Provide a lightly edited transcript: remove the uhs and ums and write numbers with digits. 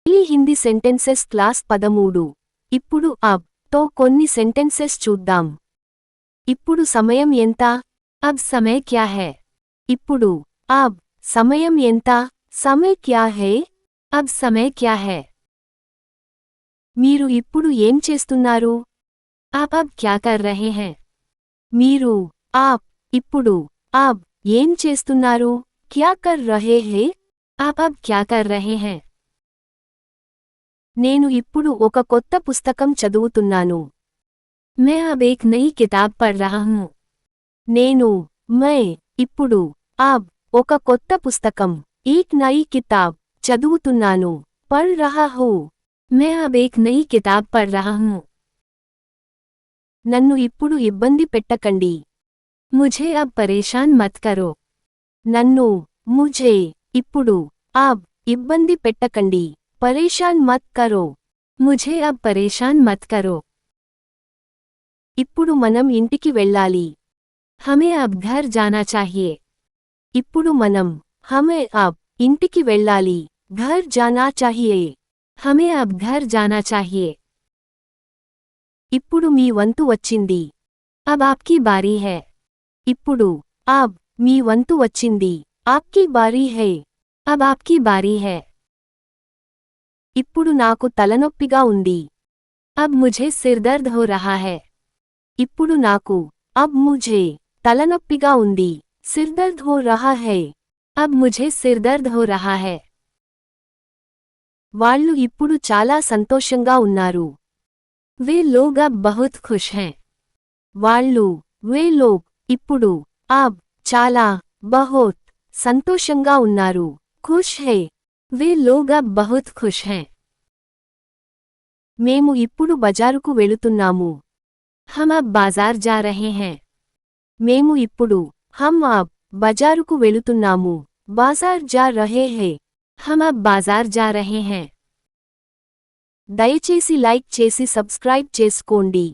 Daily Hindi sentences class 13. ఇప్పుడు అబ్ తో కొన్ని సెంటెన్సెస్ చూద్దాం. ఇప్పుడు సమయం ఎంత? అబ్ సమయ క్యా హై? ఇప్పుడు అబ్ సమయం ఎంత? సమయ క్యా హై? అబ్ సమయ క్యా హై? మీరు ఇప్పుడు ఏం చేస్తున్నారు? ఆప్ అబ్ క్యా కర్ రహే హై? మీరు ఆప్ ఇప్పుడు అబ్ ఏం చేస్తున్నారు? క్యా కర్ రహే హై? ఆప్ అబ్ క్యా కర్ రహే హై? నేను ఇప్పుడు ఒక కొత్త పుస్తకం చదువుతున్నాను. मैं अब एक नई किताब पढ़ रहा हूँ. నేను ఇప్పుడు अब ఒక కొత్త పుస్తకం एक नई किताब చదువుతున్నాను. पढ़ रहा हूँ. मैं अब एक नई किताब पढ़ रहा हूँ. నన్ను ఇప్పుడు ఇబ్బంది పెట్టకండి. मुझे अब परेशान मत करो. నన్ను मुझे ఇప్పుడు अब ఇబ్బంది పెట్టకండి. परेशान मत करो. मुझे अब परेशान मत करो. ఇప్పుడు మనం ఇంటికి వెళ్ళాలి. हमें अब घर जाना चाहिए. ఇప్పుడు మనం हमें अब ఇంటికి వెళ్ళాలి. घर जाना चाहिए. हमें अब घर जाना चाहिए. ఇప్పుడు మీ వంతు వచ్చింది. अब आपकी बारी है. ఇప్పుడు अब మీ వంతు వచ్చింది. आपकी बारी है. अब आपकी बारी है. ఇప్పుడు నాకు తలనొప్పిగా ఉంది. अब मुझे सिरदर्द हो रहा है. ఇప్పుడు నాకు अब मुझे తలనొప్పిగా ఉంది. सिरदर्द हो रहा है. अब मुझे सिरदर्द हो रहा है. వాళ్ళు ఇప్పుడు చాలా సంతోషంగా ఉన్నారు. वे लोग अब बहुत खुश हैं. వాళ్ళు वे लोग ఇప్పుడు अब చాలా बहुत సంతోషంగా ఉన్నారు. खुश है. वे लोग अब बहुत खुश हैं. మేము ఇప్పుడు బజారుకు వెళుతున్నాము. हम अब बाजार जा रहे हैं. మేము ఇప్పుడు हम अब బజారుకు వెళుతున్నాము. बाजार जा रहे हैं. हम अब बाजार जा रहे हैं. దయచేసి లైక్ చేసి సబ్స్క్రైబ్ చేసుకోండి.